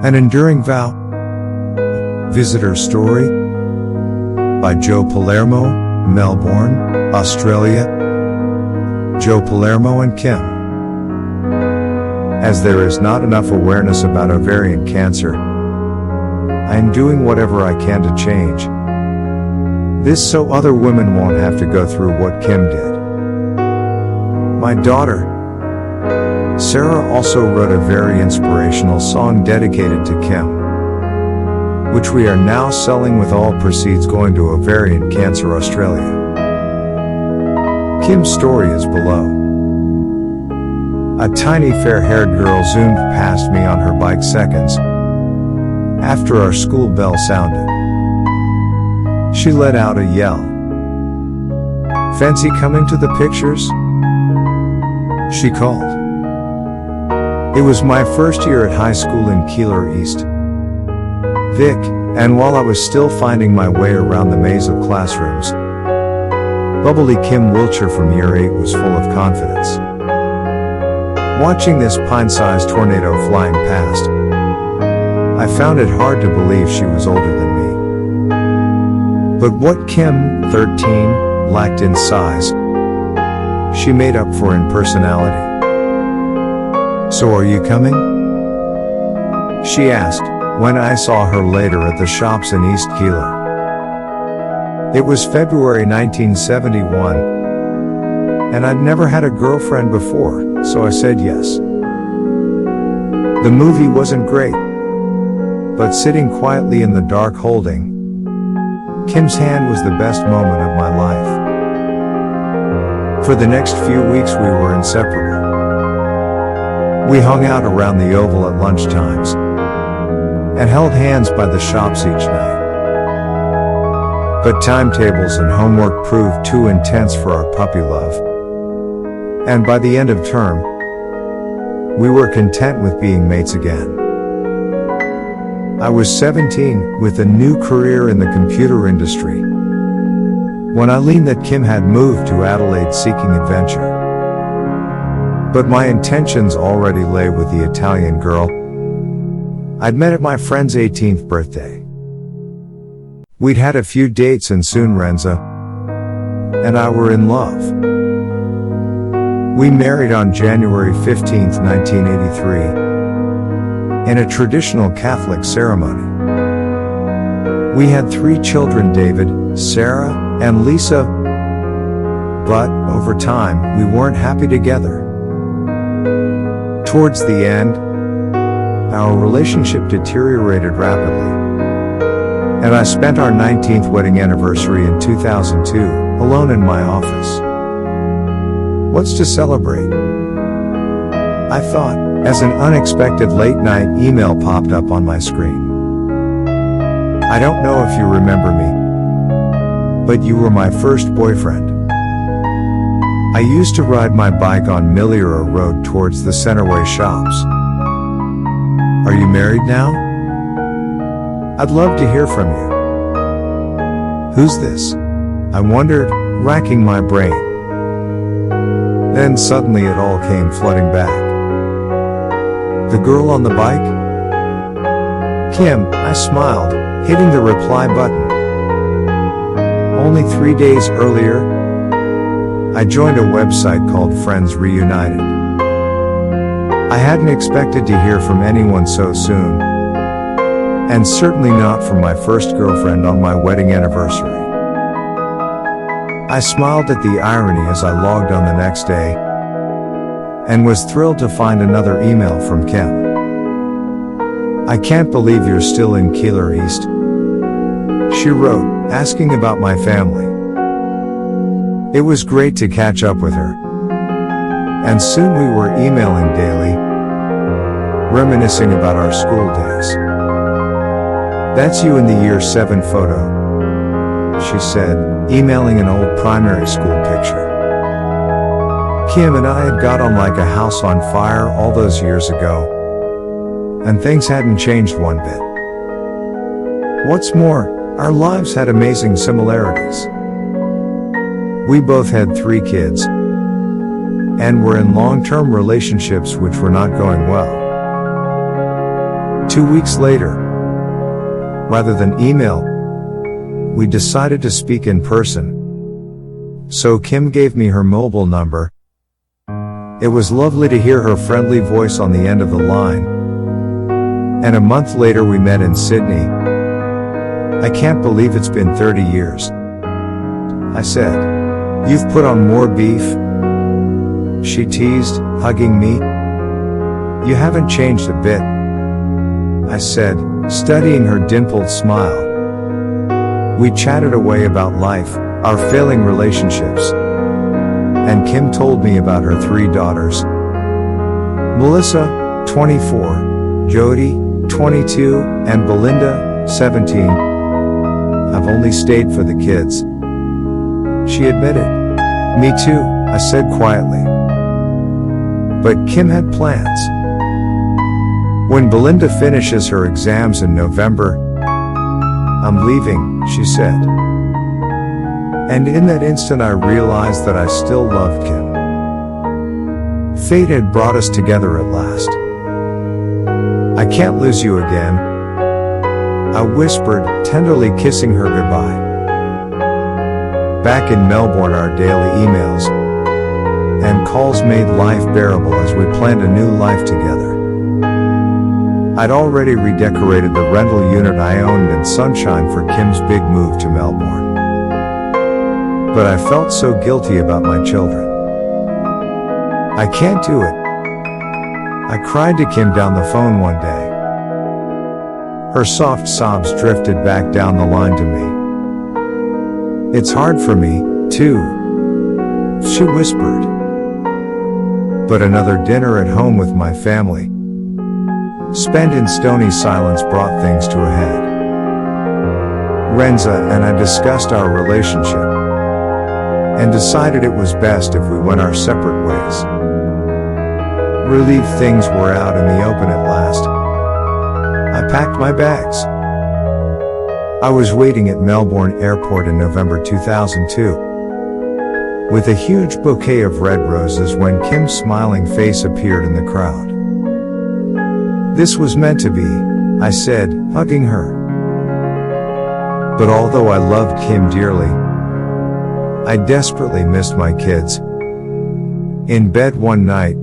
An Enduring Vow. Visitor Story by Joe Palermo, Melbourne, Australia. Joe Palermo and Kim. As there is not enough awareness about ovarian cancer, I am doing whatever I can to change this so other women won't have to go through what Kim did. My daughter, Sarah, also wrote a very inspirational song dedicated to Kim, which we are now selling with all proceeds going to Ovarian Cancer Australia. Kim's story is below. A tiny fair-haired girl zoomed past me on her bike seconds after our school bell sounded. She let out a yell. "Fancy coming to the pictures?" she called. It was my first year at high school in Keilor East Vic, and while I was still finding my way around the maze of classrooms, bubbly Kim Wiltshire from year 8 was full of confidence. Watching this pine-sized tornado flying past, I found it hard to believe she was older than me. But what Kim, 13, lacked in size, she made up for in personality. "So are you coming?" she asked, when I saw her later at the shops in East Keilor. It was February 1971, and I'd never had a girlfriend before, so I said yes. The movie wasn't great, but sitting quietly in the dark holding Kim's hand was the best moment of my life. For the next few weeks we were inseparable. We hung out around the Oval at lunchtimes and held hands by the shops each night. But timetables and homework proved too intense for our puppy love, and by the end of term, we were content with being mates again. I was 17, with a new career in the computer industry, when I learned that Kim had moved to Adelaide seeking adventure. But my intentions already lay with the Italian girl I'd met at my friend's 18th birthday. We'd had a few dates and soon Renza and I were in love. We married on January 15, 1983, in a traditional Catholic ceremony. We had 3 children, David, Sarah, and Lisa, but over time, we weren't happy together. Towards the end, our relationship deteriorated rapidly, and I spent our 19th wedding anniversary in 2002, alone in my office. What's to celebrate? I thought, as an unexpected late-night email popped up on my screen. "I don't know if you remember me, but you were my first boyfriend. I used to ride my bike on Milliera Road towards the Centerway shops. Are you married now? I'd love to hear from you." "Who's this?" I wondered, racking my brain. Then suddenly it all came flooding back. "The girl on the bike?" "Kim," I smiled, hitting the reply button. Only 3 days earlier, I joined a website called Friends Reunited. I hadn't expected to hear from anyone so soon, and certainly not from my first girlfriend on my wedding anniversary. I smiled at the irony as I logged on the next day, and was thrilled to find another email from Kim. "I can't believe you're still in Keilor East," she wrote, asking about my family. It was great to catch up with her, and soon we were emailing daily, reminiscing about our school days. "That's you in the year 7 photo," she said, emailing an old primary school picture. Kim and I had got on like a house on fire all those years ago, and things hadn't changed one bit. What's more, our lives had amazing similarities. We both had 3 kids, and were in long-term relationships which were not going well. 2 weeks later, rather than email, we decided to speak in person. So Kim gave me her mobile number. It was lovely to hear her friendly voice on the end of the line. And a month later we met in Sydney. I can't believe it's been 30 years. I said, "You've put on more beef," she teased, hugging me. "You haven't changed a bit," I said, studying her dimpled smile. We chatted away about life, our failing relationships. And Kim told me about her 3 daughters. Melissa, 24, Jody, 22, and Belinda, 17. "I've only stayed for the kids," she admitted. "Me too," I said quietly. But Kim had plans. "When Belinda finishes her exams in November, I'm leaving," she said. And in that instant I realized that I still loved Kim. Fate had brought us together at last. "I can't lose you again," I whispered, tenderly kissing her goodbye. Back in Melbourne, our daily emails and calls made life bearable as we planned a new life together. I'd already redecorated the rental unit I owned in Sunshine for Kim's big move to Melbourne. But I felt so guilty about my children. "I can't do it," I cried to Kim down the phone one day. Her soft sobs drifted back down the line to me. "It's hard for me, too," she whispered. But another dinner at home with my family, spent in stony silence, brought things to a head. Renza and I discussed our relationship and decided it was best if we went our separate ways. Relieved things were out in the open at last, I packed my bags. I was waiting at Melbourne Airport in November 2002 with a huge bouquet of red roses when Kim's smiling face appeared in the crowd. "This was meant to be," I said, hugging her. But although I loved Kim dearly, I desperately missed my kids. In bed one night,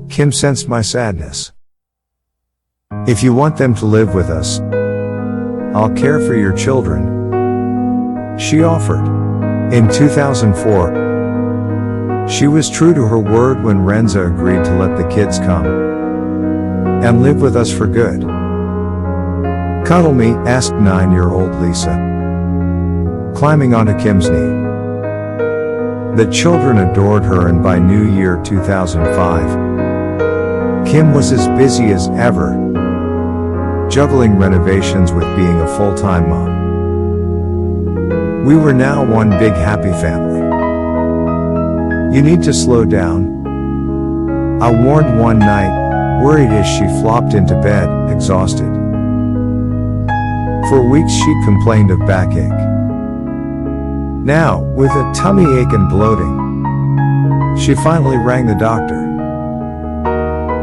Kim sensed my sadness. "If you want them to live with us, I'll care for your children," she offered. In 2004, she was true to her word when Renza agreed to let the kids come and live with us for good. "Cuddle me?" asked 9-year-old Lisa, climbing onto Kim's knee. The children adored her, and by New Year 2005, Kim was as busy as ever, juggling renovations with being a full-time mom. We were now one big happy family. "You need to slow down," I warned one night, worried as she flopped into bed, exhausted. For weeks she complained of backache. Now, with a tummy ache and bloating, she finally rang the doctor.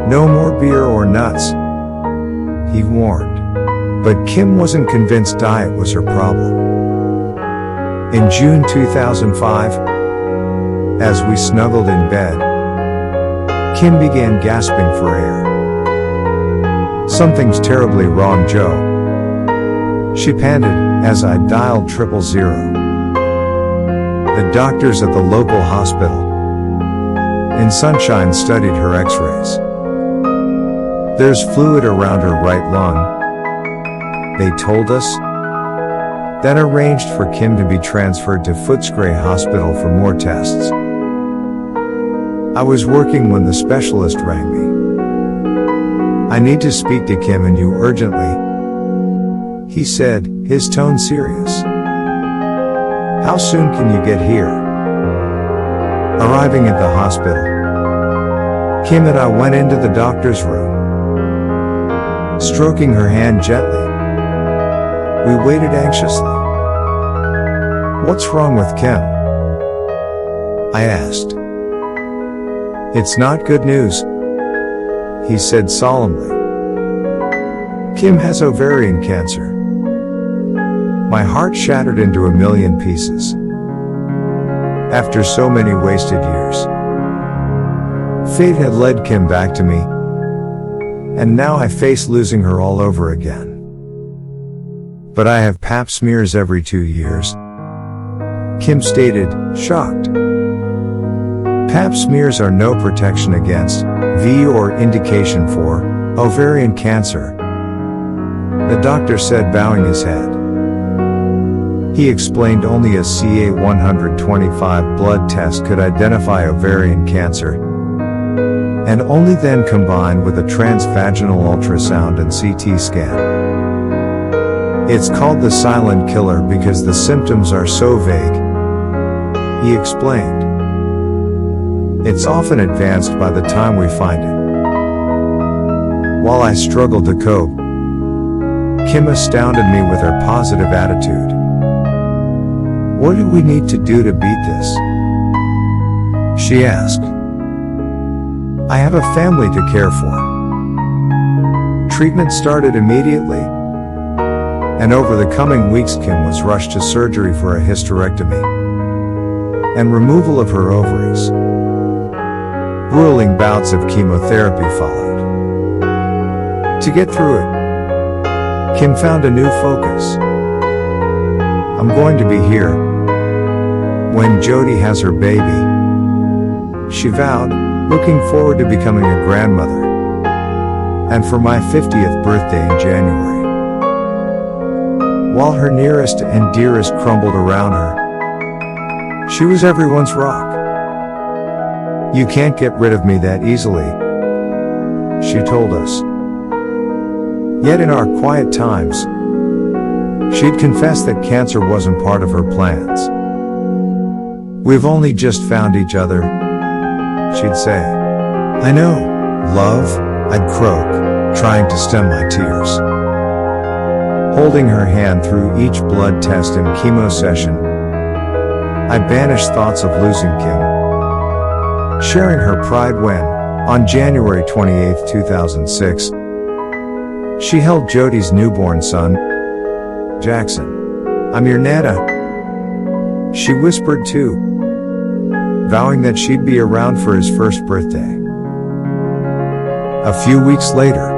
"No more beer or nuts," he warned. But Kim wasn't convinced diet was her problem. In June 2005, as we snuggled in bed, Kim began gasping for air. "Something's terribly wrong, Joe," she panted as I dialed 000. The doctors at the local hospital in Sunshine studied her x-rays. "There's fluid around her right lung," they told us, then arranged for Kim to be transferred to Footscray Hospital for more tests. I was working when the specialist rang me. "I need to speak to Kim and you urgently," he said, his tone serious. "How soon can you get here?" Arriving at the hospital, Kim and I went into the doctor's room. Stroking her hand gently, we waited anxiously. "What's wrong with Kim?" I asked. "It's not good news," he said solemnly. Kim has ovarian cancer. My heart shattered into a million pieces. After so many wasted years, fate had led Kim back to me, and now I face losing her all over again. But I have pap smears every 2 years, Kim stated, shocked. Pap smears are no protection against V or indication for ovarian cancer, the doctor said, bowing his head. He explained only a CA 125 blood test could identify ovarian cancer, and only then combined with a transvaginal ultrasound and CT scan. It's called the silent killer because the symptoms are so vague, he explained. It's often advanced by the time we find it. While I struggled to cope, Kim astounded me with her positive attitude. What do we need to do to beat this? She asked. I have a family to care for. Treatment started immediately, and over the coming weeks Kim was rushed to surgery for a hysterectomy and removal of her ovaries. Grueling bouts of chemotherapy followed. To get through it, Kim found a new focus. I'm going to be here when Jody has her baby, she vowed, looking forward to becoming a grandmother, and for my 50th birthday in January. While her nearest and dearest crumbled around her, she was everyone's rock. You can't get rid of me that easily, she told us. Yet in our quiet times, she'd confess that cancer wasn't part of her plans. We've only just found each other, she'd say. I know, love, I'd croak, trying to stem my tears. Holding her hand through each blood test and chemo session, I banished thoughts of losing Kim. Sharing her pride when, on January 28, 2006, she held Jody's newborn son, Jackson. I'm your Nana, she whispered too, vowing that she'd be around for his first birthday. A few weeks later,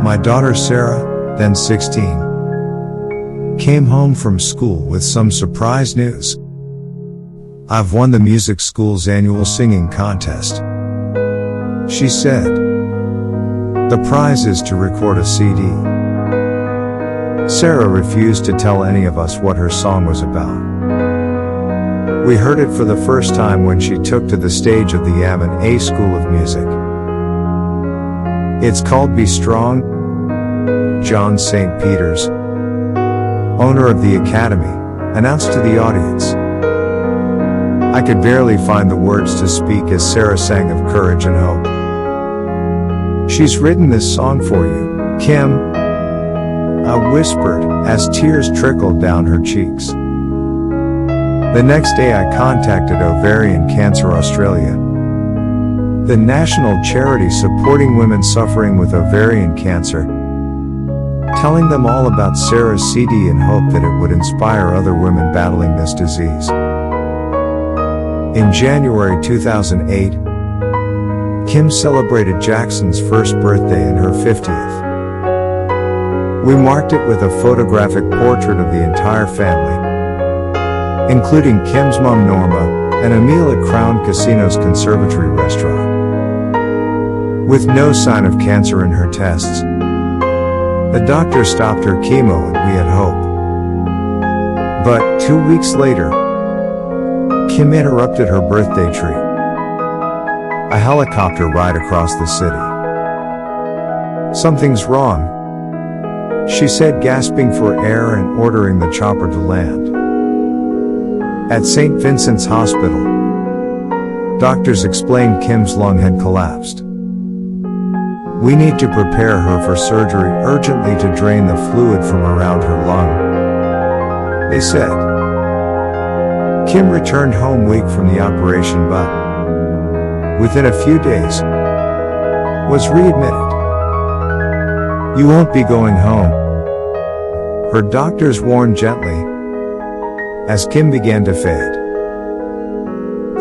my daughter Sarah, then 16, came home from school with some surprise news. I've won the music school's annual singing contest, she said. The prize is to record a CD. Sarah refused to tell any of us what her song was about. We heard it for the first time when she took to the stage of the M&A School of Music. It's called Be Strong. John St. Peters, owner of the Academy, announced to the audience. I could barely find the words to speak as Sarah sang of courage and hope. She's written this song for you, Kim, I whispered as tears trickled down her cheeks. The next day I contacted Ovarian Cancer Australia, the national charity supporting women suffering with ovarian cancer, telling them all about Sarah's CD and hope that it would inspire other women battling this disease. In January 2008, Kim celebrated Jackson's first birthday and her 50th. We marked it with a photographic portrait of the entire family, including Kim's mom Norma and a meal at Crown Casino's Conservatory restaurant. With no sign of cancer in her tests, the doctor stopped her chemo and we had hope. But 2 weeks later, Kim interrupted her birthday treat. A helicopter ride across the city. Something's wrong, she said, gasping for air and ordering the chopper to land. At St. Vincent's Hospital, doctors explained Kim's lung had collapsed. We need to prepare her for surgery urgently to drain the fluid from around her lung, they said. Kim returned home weak from the operation but, within a few days, was readmitted. You won't be going home, her doctors warned gently, as Kim began to fade.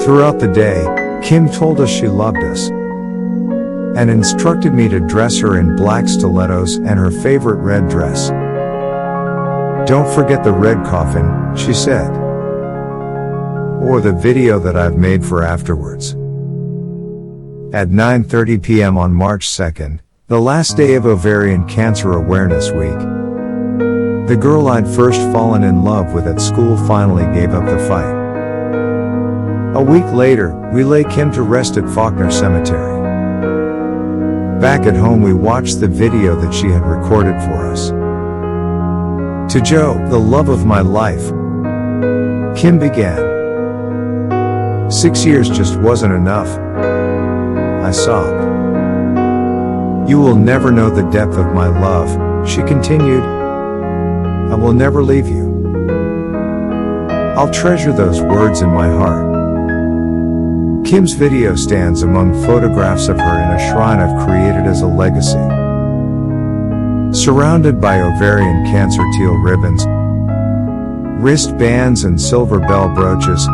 Throughout the day, Kim told us she loved us, and instructed me to dress her in black stilettos and her favorite red dress. Don't forget the red coffin, she said. Or the video that I've made for afterwards. At 9:30 p.m. on March 2nd, the last day of Ovarian Cancer Awareness Week, the girl I'd first fallen in love with at school finally gave up the fight. A week later, we lay Kim to rest at Faulkner Cemetery. Back at home we watched the video that she had recorded for us. To Joe, the love of my life, Kim began. 6 years just wasn't enough, I sobbed. You will never know the depth of my love, she continued. I will never leave you. I'll treasure those words in my heart. Kim's video stands among photographs of her in a shrine I've created as a legacy. Surrounded by ovarian cancer teal ribbons, wristbands and silver bell brooches,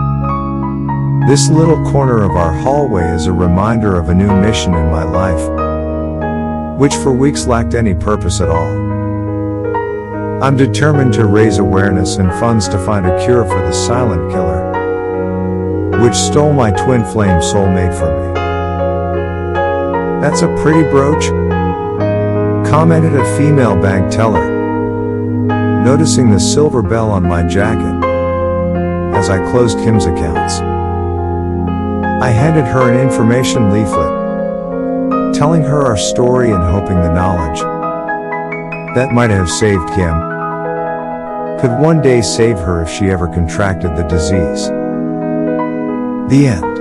this little corner of our hallway is a reminder of a new mission in my life, which for weeks lacked any purpose at all. I'm determined to raise awareness and funds to find a cure for the silent killer, which stole my twin flame soulmate from me. That's a pretty brooch, commented a female bank teller, noticing the silver bell on my jacket. As I closed Kim's accounts, I handed her an information leaflet, telling her our story and hoping the knowledge that might have saved Kim could one day save her if she ever contracted the disease. The end.